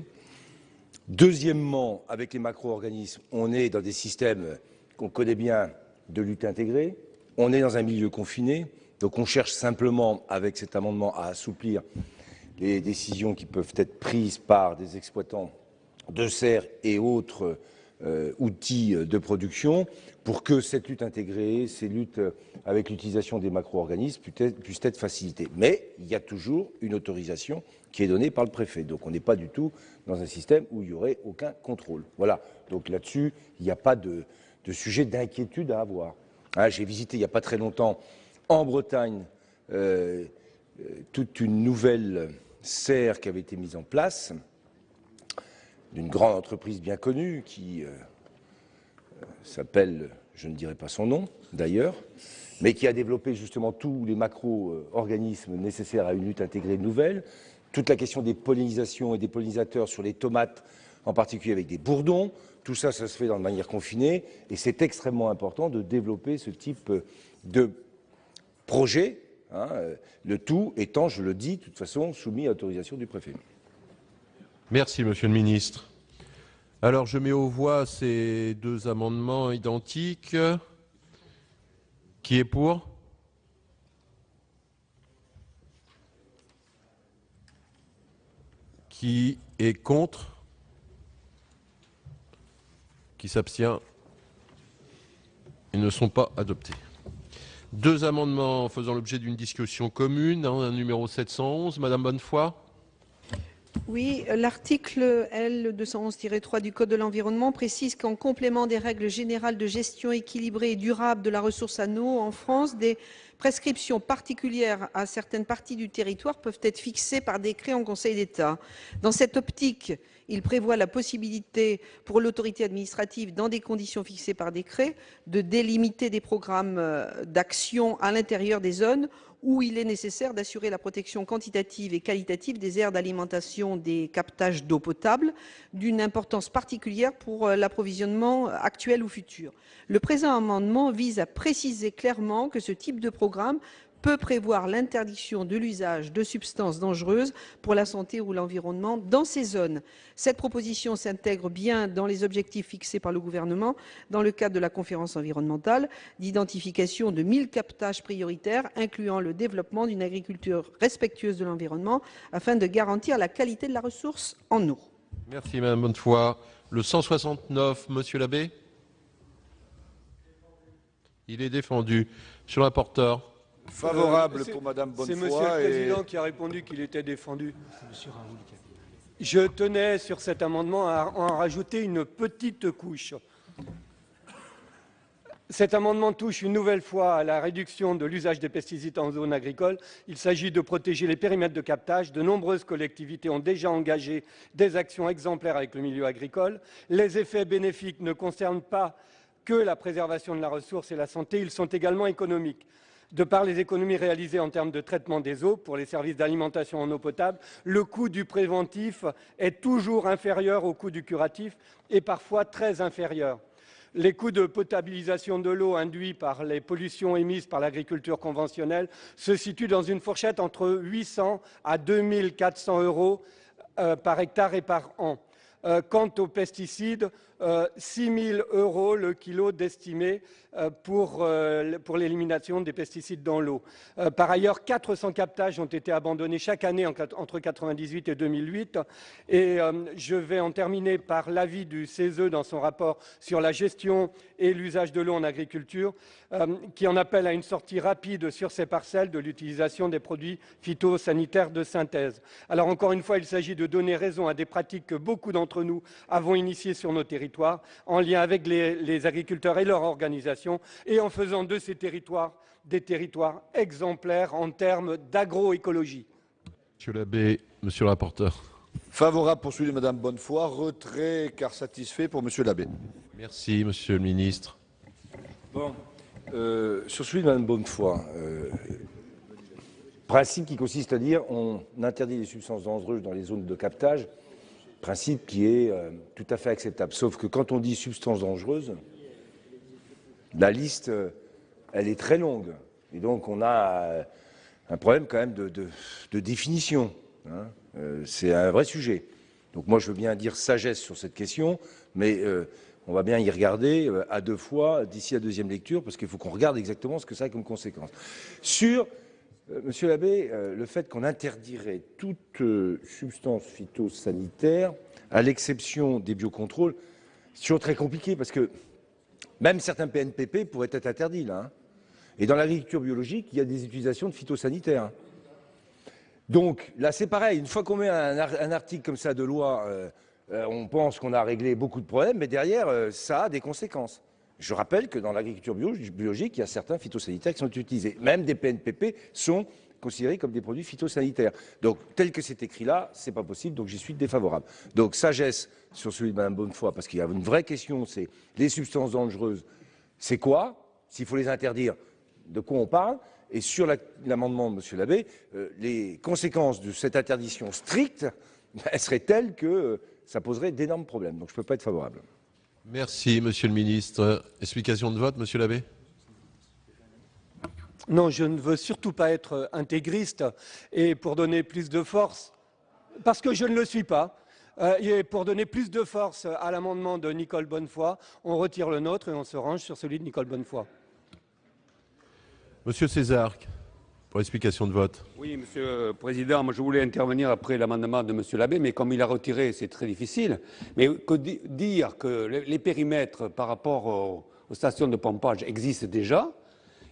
I: Deuxièmement, avec les macro-organismes, on est dans des systèmes qu'on connaît bien de lutte intégrée. On est dans un milieu confiné, donc on cherche simplement, avec cet amendement, à assouplir les décisions qui peuvent être prises par des exploitants de serres et autres outils de production pour que cette lutte intégrée, ces luttes avec l'utilisation des macro-organismes puissent être facilitées. Mais il y a toujours une autorisation qui est donnée par le préfet. Donc on n'est pas du tout dans un système où il n'y aurait aucun contrôle. Voilà. Donc là-dessus, il n'y a pas de sujet d'inquiétude à avoir. Hein, j'ai visité il n'y a pas très longtemps en Bretagne toute une nouvelle serre qui avait été mise en place d'une grande entreprise bien connue qui s'appelle, je ne dirai pas son nom d'ailleurs, mais qui a développé justement tous les macro-organismes nécessaires à une lutte intégrée nouvelle, toute la question des pollinisations et des pollinisateurs sur les tomates, en particulier avec des bourdons, tout ça, ça se fait de manière confinée, et c'est extrêmement important de développer ce type de projet, hein, le tout étant, je le dis, de toute façon, soumis à autorisation du préfet.
B: Merci, Monsieur le ministre. Alors, je mets aux voix ces deux amendements identiques. Qui est pour? Qui est contre? Qui s'abstient? Ils ne sont pas adoptés. Deux amendements faisant l'objet d'une discussion commune, un numéro 711. Madame Bonnefoy.
F: Oui, l'article L211-3 du Code de l'environnement précise qu'en complément des règles générales de gestion équilibrée et durable de la ressource en eau en France, des prescriptions particulières à certaines parties du territoire peuvent être fixées par décret en Conseil d'État. Dans cette optique, il prévoit la possibilité pour l'autorité administrative, dans des conditions fixées par décret, de délimiter des programmes d'action à l'intérieur des zones où il est nécessaire d'assurer la protection quantitative et qualitative des aires d'alimentation des captages d'eau potable, d'une importance particulière pour l'approvisionnement actuel ou futur. Le présent amendement vise à préciser clairement que ce type de programme peut prévoir l'interdiction de l'usage de substances dangereuses pour la santé ou l'environnement dans ces zones. Cette proposition s'intègre bien dans les objectifs fixés par le gouvernement dans le cadre de la conférence environnementale d'identification de 1000 captages prioritaires, incluant le développement d'une agriculture respectueuse de l'environnement afin de garantir la qualité de la ressource en eau.
B: Merci Madame Bonnefoy. Le 169, Monsieur Labbé. Il est défendu. Monsieur le rapporteur.
G: Favorable pour Madame Bonnefoy.
E: C'est Monsieur le Président qui a répondu qu'il était défendu. Je tenais sur cet amendement à en rajouter une petite couche. Cet amendement touche une nouvelle fois à la réduction de l'usage des pesticides en zone agricole. Il s'agit de protéger les périmètres de captage. De nombreuses collectivités ont déjà engagé des actions exemplaires avec le milieu agricole. Les effets bénéfiques ne concernent pas que la préservation de la ressource et la santé, ils sont également économiques. De par les économies réalisées en termes de traitement des eaux pour les services d'alimentation en eau potable, le coût du préventif est toujours inférieur au coût du curatif et parfois très inférieur. Les coûts de potabilisation de l'eau induits par les pollutions émises par l'agriculture conventionnelle se situent dans une fourchette entre 800 à 2400 € par hectare et par an. Quant aux pesticides, 6 000 € le kilo d'estimé pour l'élimination des pesticides dans l'eau. Par ailleurs, 400 captages ont été abandonnés chaque année entre 1998 et 2008. Et je vais en terminer par l'avis du CESE dans son rapport sur la gestion et l'usage de l'eau en agriculture, qui en appelle à une sortie rapide sur ces parcelles de l'utilisation des produits phytosanitaires de synthèse. Alors encore une fois, il s'agit de donner raison à des pratiques que beaucoup d'entre nous avons initiées sur nos territoires, en lien avec les agriculteurs et leur organisation, et en faisant de ces territoires des territoires exemplaires en termes d'agroécologie.
B: Monsieur Labbé, monsieur le rapporteur.
G: Favorable pour celui de Madame Bonnefoy, retrait car satisfait pour Monsieur Labbé.
B: Merci, Monsieur le ministre.
I: Bon, sur celui de Madame Bonnefoy, principe qui consiste à dire on interdit les substances dangereuses dans les zones de captage, principe qui est tout à fait acceptable. Sauf que quand on dit substances dangereuses, la liste, elle est très longue. Et donc on a un problème quand même de définition. Hein. C'est un vrai sujet. Donc moi je veux bien dire sagesse sur cette question, mais on va bien y regarder à deux fois d'ici la deuxième lecture, parce qu'il faut qu'on regarde exactement ce que ça a comme conséquence. Sur, Monsieur Labbé, le fait qu'on interdirait toute substance phytosanitaire, à l'exception des biocontrôles, c'est toujours très compliqué, parce que même certains PNPP pourraient être interdits, là. Hein. Et dans l'agriculture biologique, il y a des utilisations de phytosanitaires. Hein. Donc là, c'est pareil. Une fois qu'on met un article comme ça de loi, on pense qu'on a réglé beaucoup de problèmes, mais derrière, ça a des conséquences. Je rappelle que dans l'agriculture biologique, il y a certains phytosanitaires qui sont utilisés. Même des PNPP sont considérés comme des produits phytosanitaires. Donc, tel que c'est écrit là, c'est pas possible, donc j'y suis défavorable. Donc, sagesse sur celui de Mme Bonnefoy, parce qu'il y a une vraie question, c'est les substances dangereuses, c'est quoi? S'il faut les interdire, de quoi on parle? Et sur l'amendement de M. Labbé, les conséquences de cette interdiction stricte, elles seraient telles que ça poserait d'énormes problèmes. Donc, je ne peux pas être favorable.
B: Merci, Monsieur le ministre. Explication de vote, Monsieur Labbé.
E: Non, je ne veux surtout pas être intégriste et pour donner plus de force, parce que je ne le suis pas, et pour donner plus de force à l'amendement de Nicole Bonnefoy, on retire le nôtre et on se range sur celui de Nicole Bonnefoy.
B: Monsieur César, pour explication de vote.
L: Oui, Monsieur le Président, moi je voulais intervenir après l'amendement de Monsieur Labbé, mais comme il a retiré, c'est très difficile. Mais dire que les périmètres par rapport aux stations de pompage existent déjà,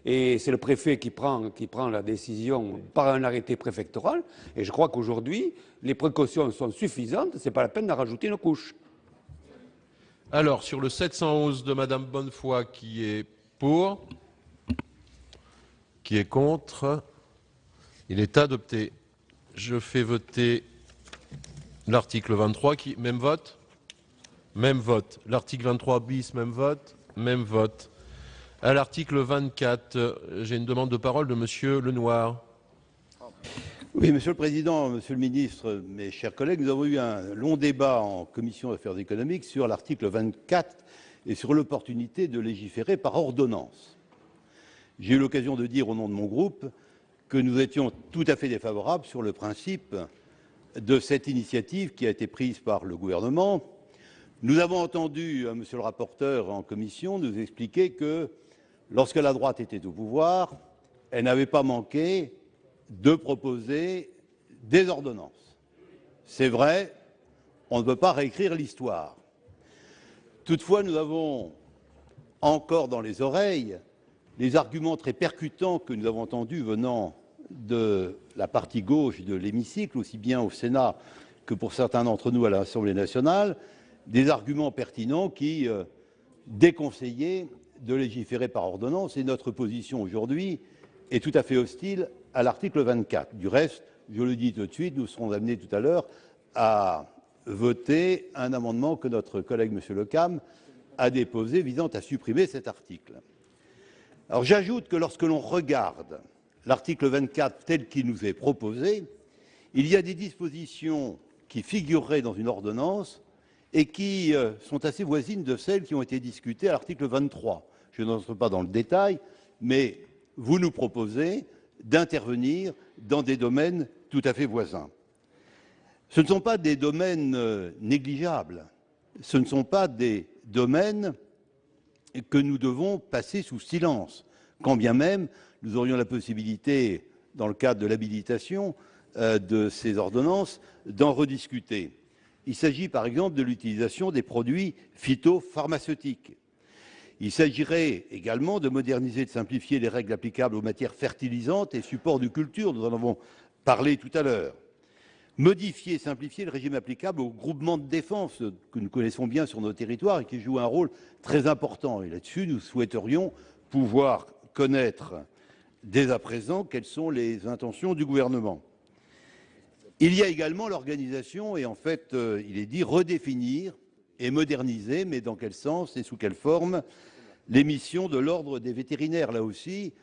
L: et c'est le préfet qui prend la décision par un arrêté préfectoral. Et je crois qu'aujourd'hui, les précautions sont suffisantes. Ce n'est pas la peine d'en rajouter une couche.
B: Alors, sur le 711 de Madame Bonnefoy, qui est pour, qui est contre, il est adopté. Je fais voter l'article 23, même vote. Même vote. L'article 23 bis, même vote. Même vote. À l'article 24, j'ai une demande de parole de Monsieur Lenoir.
N: Oui, Monsieur le Président, Monsieur le Ministre, mes chers collègues, nous avons eu un long débat en commission d'affaires économiques sur l'article 24 et sur l'opportunité de légiférer par ordonnance. J'ai eu l'occasion de dire au nom de mon groupe que nous étions tout à fait défavorables sur le principe de cette initiative qui a été prise par le gouvernement. Nous avons entendu monsieur le rapporteur en commission nous expliquer que lorsque la droite était au pouvoir, elle n'avait pas manqué de proposer des ordonnances. C'est vrai, on ne peut pas réécrire l'histoire. Toutefois, nous avons encore dans les oreilles les arguments très percutants que nous avons entendus venant de la partie gauche de l'hémicycle, aussi bien au Sénat que pour certains d'entre nous à l'Assemblée nationale, des arguments pertinents qui déconseillaient de légiférer par ordonnance. Et notre position aujourd'hui est tout à fait hostile à l'article 24. Du reste, je le dis tout de suite, nous serons amenés tout à l'heure à voter un amendement que notre collègue M. Lecam a déposé visant à supprimer cet article. Alors j'ajoute que lorsque l'on regarde l'article 24 tel qu'il nous est proposé, il y a des dispositions qui figureraient dans une ordonnance et qui sont assez voisines de celles qui ont été discutées à l'article 23. Je n'entre pas dans le détail, mais vous nous proposez d'intervenir dans des domaines tout à fait voisins. Ce ne sont pas des domaines négligeables, ce ne sont pas des domaines que nous devons passer sous silence, quand bien même nous aurions la possibilité, dans le cadre de l'habilitation de ces ordonnances, d'en rediscuter. Il s'agit par exemple de l'utilisation des produits phytopharmaceutiques. Il s'agirait également de moderniser et de simplifier les règles applicables aux matières fertilisantes et supports de culture, nous en avons parlé tout à l'heure. Modifier et simplifier le régime applicable aux groupements de défense que nous connaissons bien sur nos territoires et qui jouent un rôle très important. Et là-dessus, nous souhaiterions pouvoir connaître dès à présent quelles sont les intentions du gouvernement. Il y a également l'organisation et en fait, il est dit redéfinir et moderniser, mais dans quel sens et sous quelle forme, les missions de l'ordre des vétérinaires. Là aussi,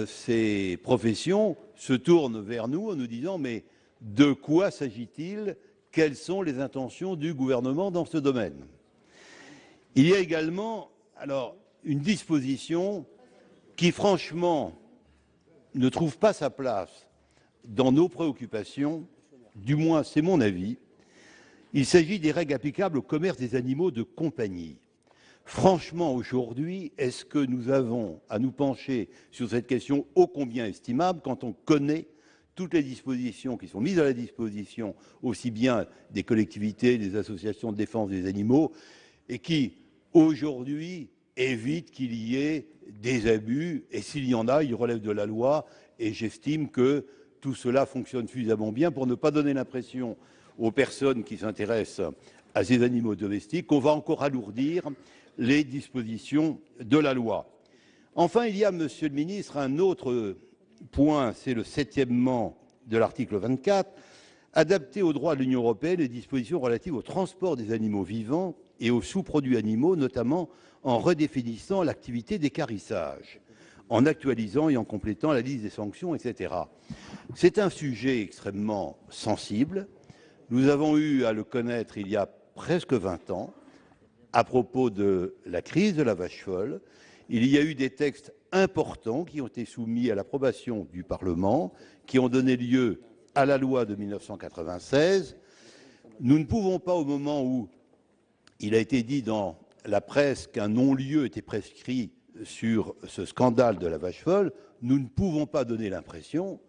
N: ces professions se tournent vers nous en nous disant mais de quoi s'agit-il? Quelles sont les intentions du gouvernement dans ce domaine? Il y a également une disposition qui, franchement, ne trouve pas sa place dans nos préoccupations, du moins c'est mon avis. Il s'agit des règles applicables au commerce des animaux de compagnie. Franchement, aujourd'hui, est-ce que nous avons à nous pencher sur cette question ô combien estimable quand on connaît toutes les dispositions qui sont mises à la disposition aussi bien des collectivités, des associations de défense des animaux et qui, aujourd'hui, évitent qu'il y ait des abus et s'il y en a, ils relèvent de la loi et j'estime que tout cela fonctionne suffisamment bien pour ne pas donner l'impression aux personnes qui s'intéressent à ces animaux domestiques qu'on va encore alourdir les dispositions de la loi. Enfin, il y a, Monsieur le Ministre, un autre point, c'est le 7e de l'article 24, adapter au droit de l'Union européenne les dispositions relatives au transport des animaux vivants et aux sous-produits animaux, notamment en redéfinissant l'activité d'équarrissage, en actualisant et en complétant la liste des sanctions, etc. C'est un sujet extrêmement sensible. Nous avons eu à le connaître il y a presque 20 ans, à propos de la crise de la vache folle. Il y a eu des textes importants qui ont été soumis à l'approbation du Parlement, qui ont donné lieu à la loi de 1996. Nous ne pouvons pas, au moment où il a été dit dans la presse qu'un non-lieu était prescrit sur ce scandale de la vache folle, nous ne pouvons pas donner l'impression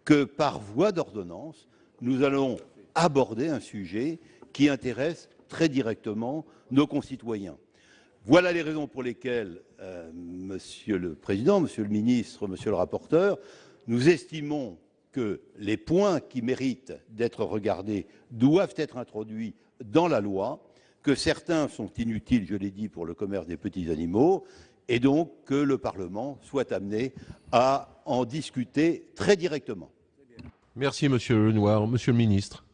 N: que, par voie d'ordonnance, nous allons aborder un sujet qui intéresse très directement nos concitoyens. Voilà les raisons pour lesquelles, Monsieur le Président, Monsieur le Ministre, Monsieur le rapporteur, nous estimons que les points qui méritent d'être regardés doivent être introduits dans la loi, que certains sont inutiles, je l'ai dit, pour le commerce des petits animaux, et donc que le Parlement soit amené à en discuter très directement.
B: Merci, Monsieur Lenoir. Monsieur le Ministre.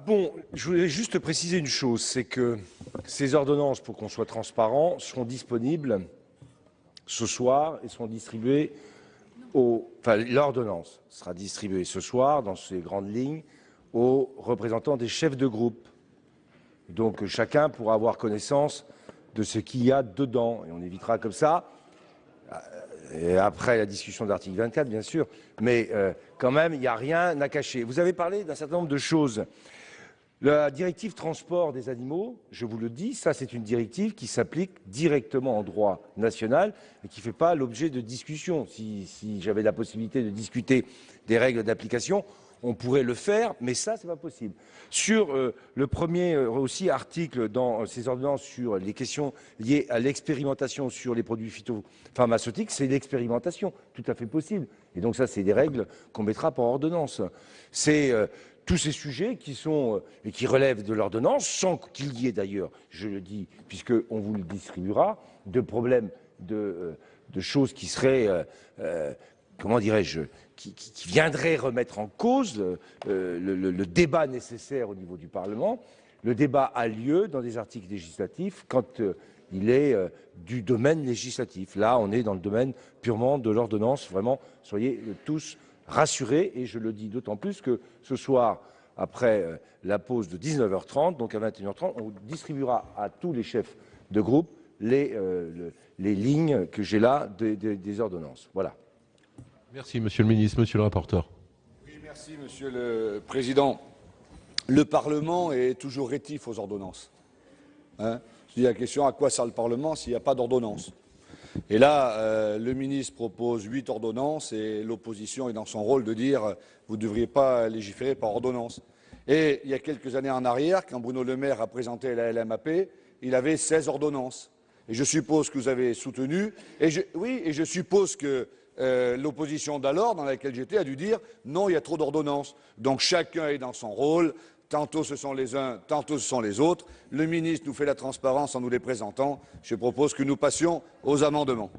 I: Bon, je voulais juste préciser une chose, c'est que ces ordonnances, pour qu'on soit transparent, seront disponibles ce soir et seront distribuées l'ordonnance sera distribuée ce soir, dans ces grandes lignes, aux représentants des chefs de groupe. Donc chacun pourra avoir connaissance de ce qu'il y a dedans, et on évitera comme ça après la discussion de l'article 24, bien sûr, mais quand même, il n'y a rien à cacher. Vous avez parlé d'un certain nombre de choses. La directive transport des animaux, je vous le dis, ça c'est une directive qui s'applique directement en droit national et qui ne fait pas l'objet de discussion. Si j'avais la possibilité de discuter des règles d'application, on pourrait le faire, mais ça, c'est pas possible. Sur le premier aussi article dans ces ordonnances sur les questions liées à l'expérimentation sur les produits phytopharmaceutiques, c'est l'expérimentation, tout à fait possible. Et donc ça, c'est des règles qu'on mettra par ordonnance. C'est tous ces sujets qui sont et qui relèvent de l'ordonnance, sans qu'il y ait d'ailleurs, je le dis, puisqu'on vous le distribuera, de problèmes de choses qui seraient, comment dirais-je, qui viendraient remettre en cause le débat nécessaire au niveau du Parlement. Le débat a lieu dans des articles législatifs quand il est du domaine législatif. Là, on est dans le domaine purement de l'ordonnance. Vraiment, soyez tous rassurés, et je le dis d'autant plus que ce soir, après la pause de 19h30, donc à 21h30, on distribuera à tous les chefs de groupe les lignes que j'ai là des ordonnances. Voilà.
B: Merci, Monsieur le ministre. Monsieur le rapporteur.
G: Oui, merci, Monsieur le Président. Le Parlement est toujours rétif aux ordonnances. Je dis la question, à quoi sert le Parlement s'il n'y a pas d'ordonnance? Et là, le ministre propose 8 ordonnances et l'opposition est dans son rôle de dire « vous ne devriez pas légiférer par ordonnance ». Et il y a quelques années en arrière, quand Bruno Le Maire a présenté la LMAP, il avait 16 ordonnances. Et je suppose que vous avez soutenu, et je suppose que l'opposition d'alors, dans laquelle j'étais, a dû dire « non, il y a trop d'ordonnances ». Donc chacun est dans son rôle. Tantôt ce sont les uns, tantôt ce sont les autres. Le ministre nous fait la transparence en nous les présentant. Je propose que nous passions aux amendements.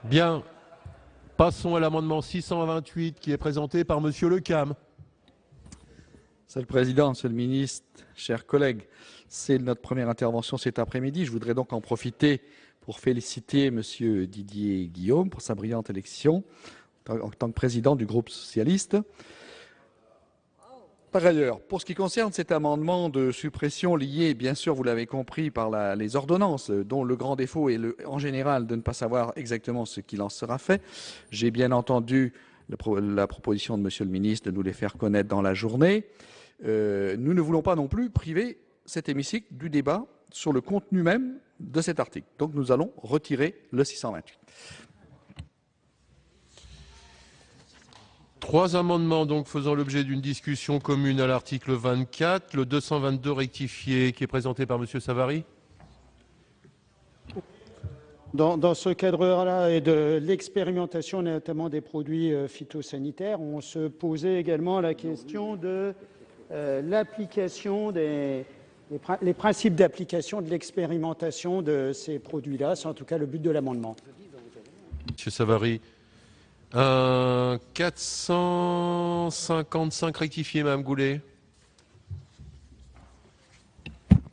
B: Bien. Passons à l'amendement 628 qui est présenté par Monsieur Lecam.
O: Monsieur le Président, Monsieur le Ministre, chers collègues, c'est notre première intervention cet après-midi. Je voudrais donc en profiter pour féliciter Monsieur Didier Guillaume pour sa brillante élection en tant que président du groupe socialiste. Par ailleurs, pour ce qui concerne cet amendement de suppression lié, bien sûr, vous l'avez compris, par les ordonnances, dont le grand défaut est en général de ne pas savoir exactement ce qu'il en sera fait, j'ai bien entendu la proposition de Monsieur le ministre de nous les faire connaître dans la journée. Nous ne voulons pas non plus priver cet hémicycle du débat sur le contenu même de cet article. Donc nous allons retirer le 628.
B: 3 amendements donc faisant l'objet d'une discussion commune à l'article 24. Le 222 rectifié qui est présenté par Monsieur Savary.
M: Dans ce cadre-là et de l'expérimentation notamment des produits phytosanitaires, on se posait également la question de l'application les principes d'application de l'expérimentation de ces produits-là. C'est en tout cas le but de l'amendement.
B: Monsieur Savary. 455 rectifié, Mme Goulet.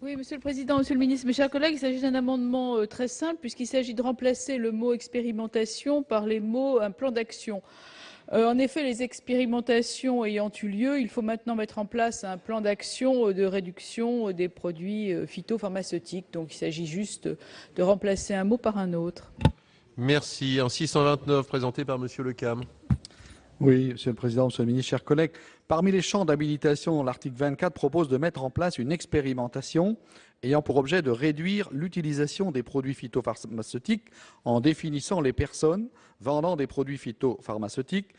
D: Oui, Monsieur le Président, Monsieur le Ministre, mes chers collègues, il s'agit d'un amendement très simple puisqu'il s'agit de remplacer le mot expérimentation par les mots un plan d'action. En effet, les expérimentations ayant eu lieu, il faut maintenant mettre en place un plan d'action de réduction des produits phytopharmaceutiques. Donc il s'agit juste de remplacer un mot par un autre.
B: Merci. En 629, présenté par Monsieur Lecam.
O: Oui, Monsieur le Président, Monsieur le Ministre, chers collègues. Parmi les champs d'habilitation, l'article 24 propose de mettre en place une expérimentation ayant pour objet de réduire l'utilisation des produits phytopharmaceutiques en définissant les personnes vendant des produits phytopharmaceutiques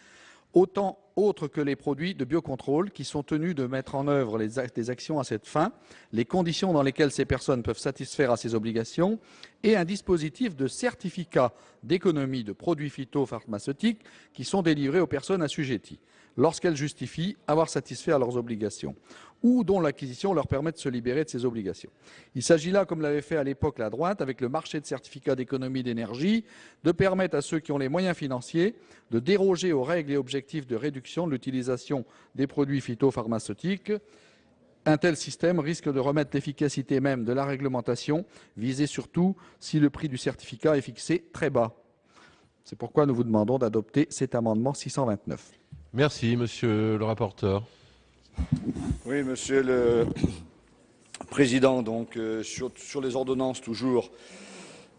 O: autant autres que les produits de biocontrôle qui sont tenus de mettre en œuvre des actions à cette fin, les conditions dans lesquelles ces personnes peuvent satisfaire à ces obligations et un dispositif de certificat d'économie de produits phytopharmaceutiques qui sont délivrés aux personnes assujetties lorsqu'elles justifient avoir satisfait à leurs obligations ou dont l'acquisition leur permet de se libérer de ces obligations. Il s'agit là, comme l'avait fait à l'époque la droite, avec le marché de certificats d'économie d'énergie, de permettre à ceux qui ont les moyens financiers de déroger aux règles et objectifs de réduction de l'utilisation des produits phytopharmaceutiques. Un tel système risque de remettre l'efficacité même de la réglementation, visée surtout si le prix du certificat est fixé très bas. C'est pourquoi nous vous demandons d'adopter cet amendement 629.
B: Merci, Monsieur le rapporteur.
G: Oui, Monsieur le Président, donc sur les ordonnances toujours,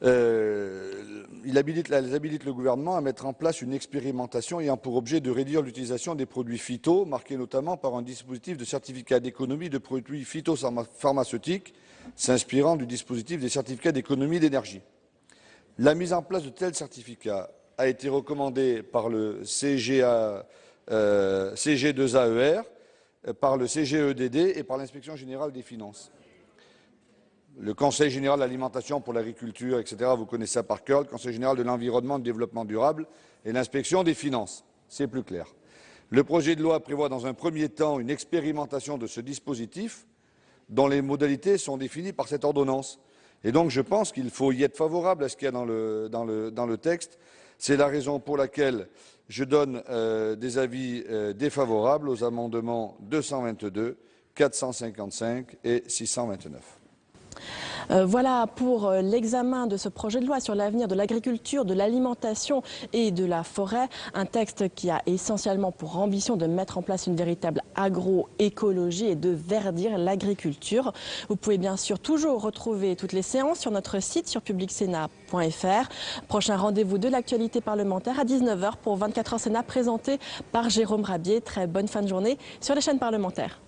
G: Ils habilitent le gouvernement à mettre en place une expérimentation ayant pour objet de réduire l'utilisation des produits phyto, marquée notamment par un dispositif de certificat d'économie de produits phytopharmaceutiques, s'inspirant du dispositif des certificats d'économie d'énergie. La mise en place de tels certificats a été recommandée par le CG2AER, par le CGEDD et par l'Inspection générale des finances. Le Conseil général de l'alimentation pour l'agriculture, etc., vous connaissez ça par cœur, le Conseil général de l'environnement et du développement durable et l'Inspection des finances. C'est plus clair. Le projet de loi prévoit dans un premier temps une expérimentation de ce dispositif dont les modalités sont définies par cette ordonnance. Et donc je pense qu'il faut y être favorable à ce qu'il y a dans le texte. C'est la raison pour laquelle je donne des avis défavorables aux amendements 222, 455 et 629.
A: Voilà pour l'examen de ce projet de loi sur l'avenir de l'agriculture, de l'alimentation et de la forêt. Un texte qui a essentiellement pour ambition de mettre en place une véritable agroécologie et de verdir l'agriculture. Vous pouvez bien sûr toujours retrouver toutes les séances sur notre site sur publicsénat.fr. Prochain rendez-vous de l'actualité parlementaire à 19h pour 24 heures Sénat présenté par Jérôme Rabier. Très bonne fin de journée sur les chaînes parlementaires.